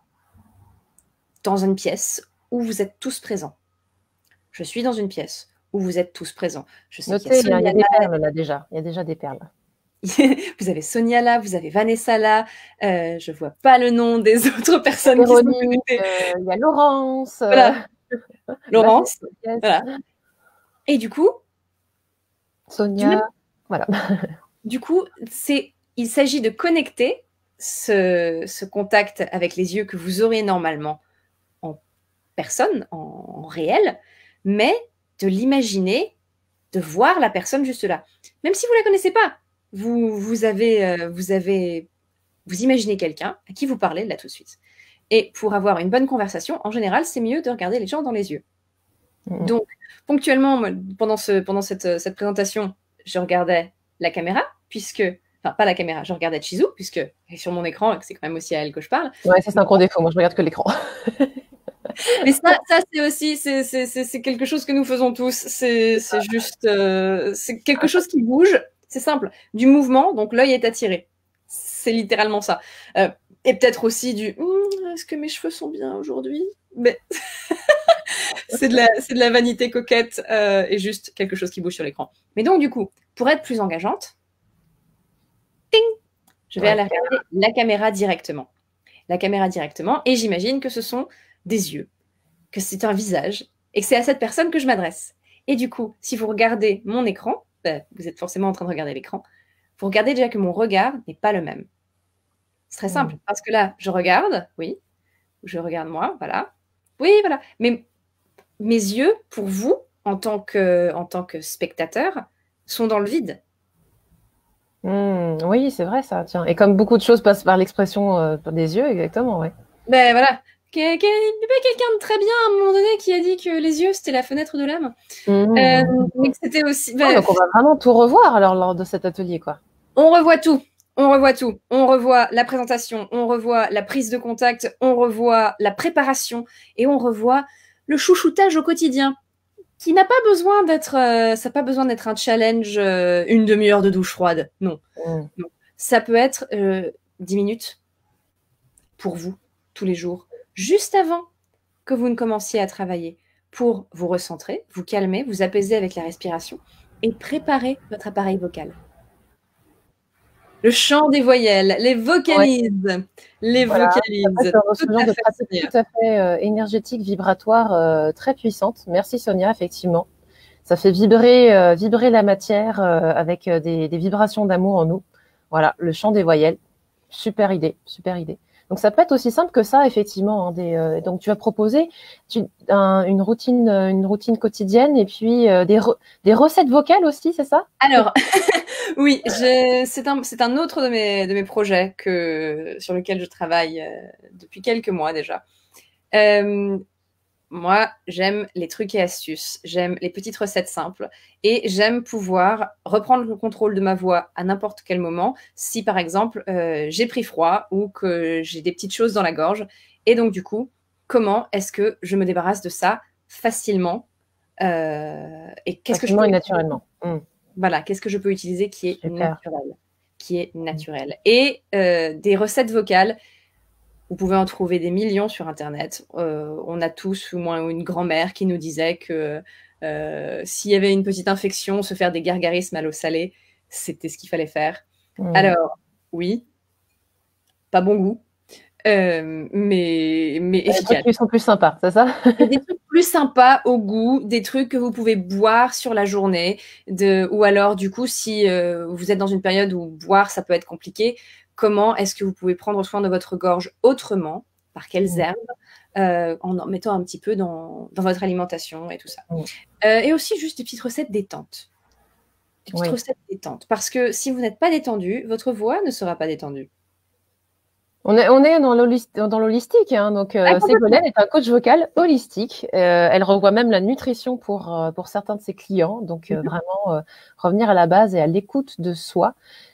dans une pièce où vous êtes tous présents. Je suis dans une pièce où vous êtes tous présents. Je sais Notez, il y a des perles là déjà, il y a déjà des perles. Vous avez Sonia là, vous avez Vanessa là, je vois pas le nom des autres personnes qui sont connectées. Il y a Laurence. Voilà. Laurence. Voilà. Et du coup, Sonia. Voilà. Du coup, il s'agit de connecter ce contact avec les yeux que vous auriez normalement en personne, en réel, mais de l'imaginer, de voir la personne juste là. Même si vous ne la connaissez pas, vous imaginez quelqu'un à qui vous parlez là tout de suite. Et pour avoir une bonne conversation, en général, c'est mieux de regarder les gens dans les yeux. Donc, ponctuellement, pendant cette présentation, je regardais la caméra, enfin, pas la caméra, je regardais Chizu, puisque sur mon écran, c'est quand même aussi à elle que je parle. Ouais, ça c'est un gros défaut, moi je regarde que l'écran. Mais ça c'est aussi, c'est quelque chose que nous faisons tous, c'est juste, c'est quelque chose qui bouge, c'est simple, du mouvement, donc l'œil est attiré. C'est littéralement ça. Et peut-être aussi est-ce que mes cheveux sont bien aujourd'hui? Mais c'est de la vanité coquette et juste quelque chose qui bouge sur l'écran. Mais donc, du coup, pour être plus engageante, ting, je vais aller regarder la caméra directement. La caméra directement, et j'imagine que ce sont des yeux, que c'est un visage, et que c'est à cette personne que je m'adresse. Et du coup, si vous regardez mon écran, vous êtes forcément en train de regarder l'écran, vous regardez déjà que mon regard n'est pas le même. C'est très simple, parce que là, je regarde, oui, je regarde moi, voilà. Oui, voilà. Mais mes yeux, pour vous, en tant que spectateur, sont dans le vide. Oui, c'est vrai ça, tiens. Et comme beaucoup de choses passent par l'expression des yeux, exactement, oui. Ben voilà. Il y avait quelqu'un de très bien à un moment donné qui a dit que les yeux, c'était la fenêtre de l'âme. Et que c'était aussi... donc on va vraiment tout revoir alors lors de cet atelier, quoi. On revoit tout. On revoit tout. On revoit la présentation, on revoit la prise de contact, on revoit la préparation et on revoit le chouchoutage au quotidien qui n'a pas besoin d'être ça n'a pas besoin d'être un challenge une demi-heure de douche froide. Non. Non. Ça peut être 10 minutes pour vous tous les jours, juste avant que vous ne commenciez à travailler, pour vous recentrer, vous calmer, vous apaiser avec la respiration et préparer votre appareil vocal. Le chant des voyelles, les vocalises, les vocalises. Ce genre de pratique tout à fait énergétique, vibratoire, très puissante. Merci Sonia, effectivement. Ça fait vibrer la matière avec des vibrations d'amour en nous. Voilà, le chant des voyelles. Super idée, super idée. Donc ça peut être aussi simple que ça, effectivement. Hein, donc tu vas proposer une routine quotidienne et puis des recettes vocales aussi, c'est ça? Alors, oui, c'est un autre de mes projets sur lequel je travaille depuis quelques mois déjà. Moi, j'aime les trucs et astuces, j'aime les petites recettes simples et j'aime pouvoir reprendre le contrôle de ma voix à n'importe quel moment si, par exemple, j'ai pris froid ou que j'ai des petites choses dans la gorge. Et donc, du coup, comment est-ce que je me débarrasse de ça facilement et qu'est-ce que je peux et naturellement. Voilà, qu'est-ce que je peux utiliser qui est naturel. Et des recettes vocales, vous pouvez en trouver des millions sur Internet. On a tous au moins une grand-mère qui nous disait que s'il y avait une petite infection, se faire des gargarismes à l'eau salée, c'était ce qu'il fallait faire. Alors, oui, pas bon goût, mais efficace. Des trucs qui sont plus sympas, c'est ça? Des trucs plus sympas au goût, des trucs que vous pouvez boire sur la journée, ou alors du coup, si vous êtes dans une période où boire, ça peut être compliqué, comment est-ce que vous pouvez prendre soin de votre gorge autrement, par quelles herbes, en mettant un petit peu dans votre alimentation et tout ça. Et aussi juste des petites recettes détentes. Des petites recettes détentes. Parce que si vous n'êtes pas détendu, votre voix ne sera pas détendue. On est dans l'holistique, hein, donc Ségolène est un coach vocal holistique. Elle revoit même la nutrition pour certains de ses clients. Donc vraiment revenir à la base et à l'écoute de soi,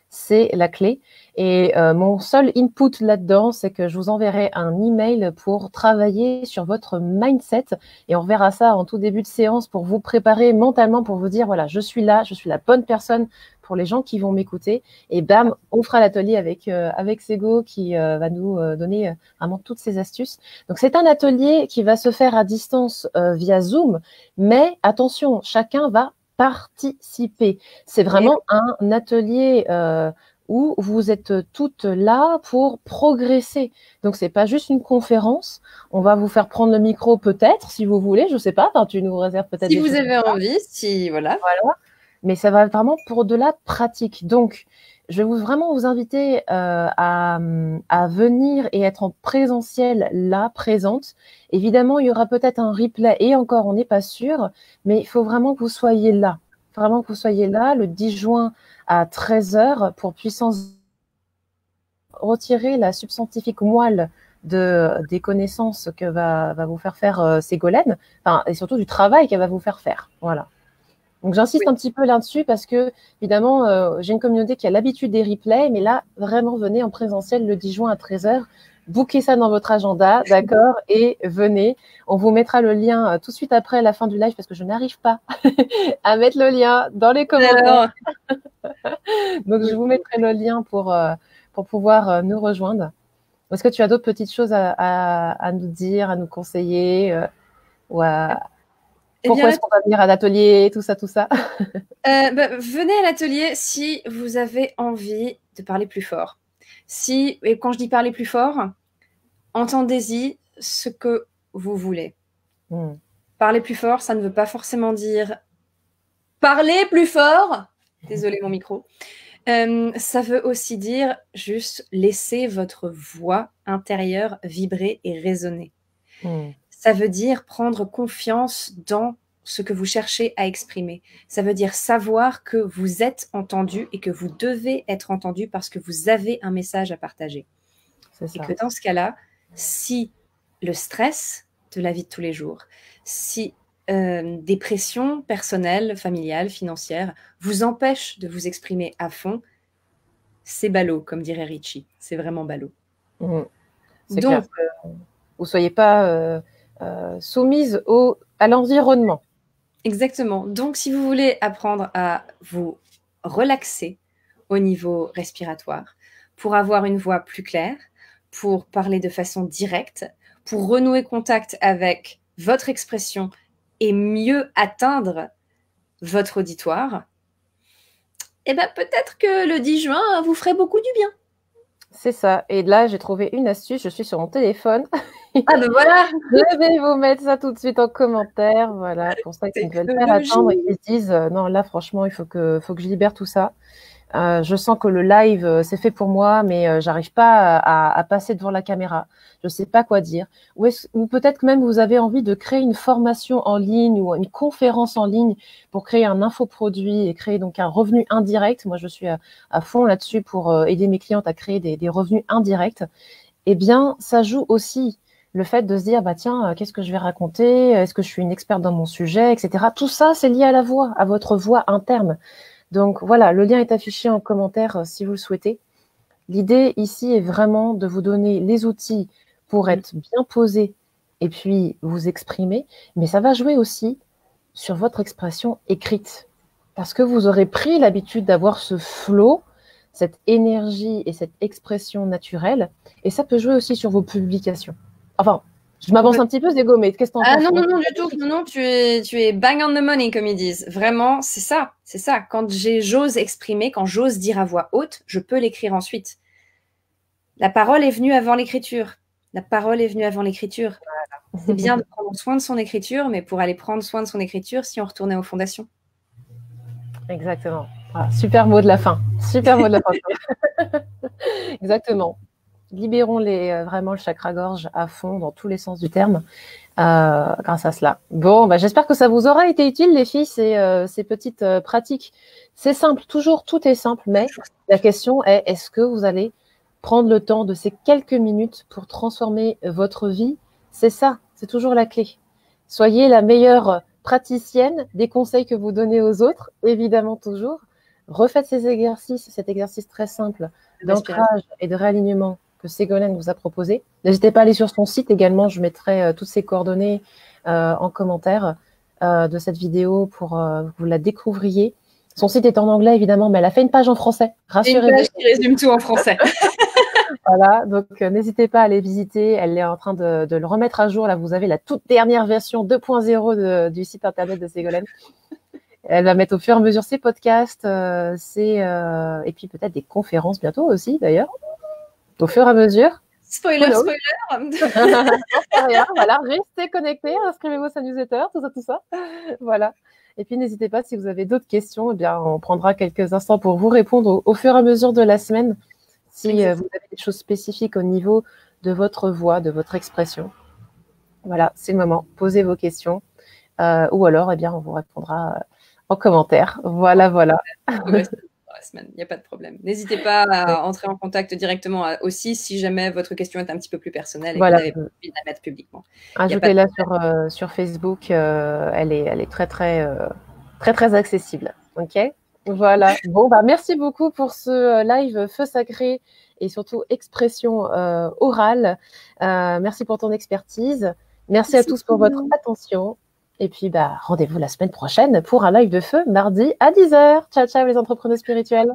c'est la clé. Et mon seul input là-dedans, c'est que je vous enverrai un email pour travailler sur votre mindset et on verra ça en tout début de séance pour vous préparer mentalement, pour vous dire voilà, je suis là, je suis la bonne personne pour les gens qui vont m'écouter. Et bam, on fera l'atelier avec Sego qui va nous donner vraiment toutes ces astuces. Donc c'est un atelier qui va se faire à distance via Zoom, mais attention, chacun va participer. C'est vraiment un atelier où vous êtes toutes là pour progresser. Donc c'est pas juste une conférence. On va vous faire prendre le micro peut-être, si vous voulez, je sais pas. Enfin, tu nous réserves peut-être. Si vous avez envie, si voilà. Mais ça va vraiment pour de la pratique. Donc, je vais vraiment vous inviter à venir et être en présentiel là, présente. Évidemment, il y aura peut-être un replay et encore, on n'est pas sûr, mais il faut vraiment que vous soyez là. Vraiment que vous soyez là le 10 juin à 13h pour puissance retirer la substantifique moelle des connaissances que va vous faire Ségolène, et surtout du travail qu'elle va vous faire faire. Voilà. Donc j'insiste un petit peu là-dessus parce que évidemment j'ai une communauté qui a l'habitude des replays, mais là vraiment venez en présentiel le 10 juin à 13h, bookez ça dans votre agenda, d'accord, et venez. On vous mettra le lien tout de suite après la fin du live parce que je n'arrive pas à mettre le lien dans les commentaires. Donc je vous mettrai le lien pour pouvoir nous rejoindre. Est-ce que tu as d'autres petites choses à nous dire, à nous conseiller Pourquoi est-ce qu'on va venir à l'atelier, tout ça venez à l'atelier si vous avez envie de parler plus fort. Et quand je dis parler plus fort, entendez-y ce que vous voulez. Parler plus fort, ça ne veut pas forcément dire parler plus fort. Désolée, mon micro. Ça veut aussi dire juste laisser votre voix intérieure vibrer et résonner. Ça veut dire prendre confiance dans ce que vous cherchez à exprimer. Ça veut dire savoir que vous êtes entendu et que vous devez être entendu parce que vous avez un message à partager. Et que dans ce cas-là, si le stress de la vie de tous les jours, si des pressions personnelles, familiales, financières vous empêchent de vous exprimer à fond, c'est ballot, comme dirait Richie. C'est vraiment ballot. C'est clair que vous ne soyez pas soumise à l'environnement. Exactement. Donc, si vous voulez apprendre à vous relaxer au niveau respiratoire, pour avoir une voix plus claire, pour parler de façon directe, pour renouer contact avec votre expression et mieux atteindre votre auditoire, eh ben peut-être que le 10 juin vous ferait beaucoup du bien. C'est ça. Et là, j'ai trouvé une astuce. Je suis sur mon téléphone. Ah ben voilà. Je vais vous mettre ça tout de suite en commentaire. Voilà, pour ça qu'ils ne veulent pas attendre et qu'ils se disent non, là, franchement, il faut que je libère tout ça. Je sens que le live, c'est fait pour moi, mais j'arrive pas à passer devant la caméra. Je sais pas quoi dire. Ou peut-être que même vous avez envie de créer une formation en ligne ou une conférence en ligne pour créer un infoproduit et créer donc un revenu indirect. Moi, je suis à fond là-dessus pour aider mes clientes à créer des revenus indirects. Eh bien, ça joue aussi le fait de se dire, bah tiens, qu'est-ce que je vais raconter? Est-ce que je suis une experte dans mon sujet, etc. Tout ça, c'est lié à la voix, à votre voix interne. Donc voilà, le lien est affiché en commentaire si vous le souhaitez. L'idée ici est vraiment de vous donner les outils pour être bien posé et puis vous exprimer, mais ça va jouer aussi sur votre expression écrite. Parce que vous aurez pris l'habitude d'avoir ce flow, cette énergie et cette expression naturelle, et ça peut jouer aussi sur vos publications. Enfin, je m'avance un petit peu, Zego, mais qu'est-ce que t'en penses? Non, du tout. Non, tu es bang on the money, comme ils disent. Vraiment, c'est ça. Quand j'ose exprimer, quand j'ose dire à voix haute, je peux l'écrire ensuite. La parole est venue avant l'écriture. Voilà. C'est bien de prendre soin de son écriture, mais pour aller prendre soin de son écriture, si on retournait aux fondations. Exactement. Ah, super mot de la fin. Exactement. Libérons vraiment le chakra-gorge à fond dans tous les sens du terme grâce à cela. Bon, bah, j'espère que ça vous aura été utile, les filles, ces petites pratiques. C'est simple, toujours, tout est simple, mais la question est, est-ce que vous allez prendre le temps de ces quelques minutes pour transformer votre vie? C'est ça, c'est toujours la clé. Soyez la meilleure praticienne des conseils que vous donnez aux autres, évidemment toujours. Refaites cet exercice très simple d'ancrage et de réalignement que Ségolène vous a proposé. N'hésitez pas à aller sur son site également. Je mettrai toutes ses coordonnées en commentaire de cette vidéo pour que vous la découvriez. Son site est en anglais, évidemment, mais elle a fait une page en français. Rassurez-vous. Une page qui résume tout en français. Voilà, donc n'hésitez pas à aller visiter. Elle est en train de le remettre à jour. Là, vous avez la toute dernière version 2.0 du site internet de Ségolène. Elle va mettre au fur et à mesure ses podcasts, et puis peut-être des conférences bientôt aussi, d'ailleurs. Au fur et à mesure. Spoiler. Voilà, restez connectés, inscrivez-vous à sa newsletter, tout ça. Voilà. Et puis n'hésitez pas, si vous avez d'autres questions, eh bien, on prendra quelques instants pour vous répondre au fur et à mesure de la semaine. Si vous avez des choses spécifiques au niveau de votre voix, de votre expression. Voilà, c'est le moment. Posez vos questions. Ou alors, eh bien, on vous répondra en commentaire. Voilà. La semaine, il n'y a pas de problème. N'hésitez pas à entrer en contact directement aussi si jamais votre question est un petit peu plus personnelle et que vous n'avez pas envie de la mettre publiquement. Ajoutez-la sur Facebook, elle est très accessible. Ok. Voilà. Bon, bah merci beaucoup pour ce live Feu Sacré et surtout expression orale. Merci pour ton expertise. Merci à tous pour votre attention. Et puis, bah, rendez-vous la semaine prochaine pour un live de feu, mardi à 10h. Ciao, ciao les entrepreneurs spirituels.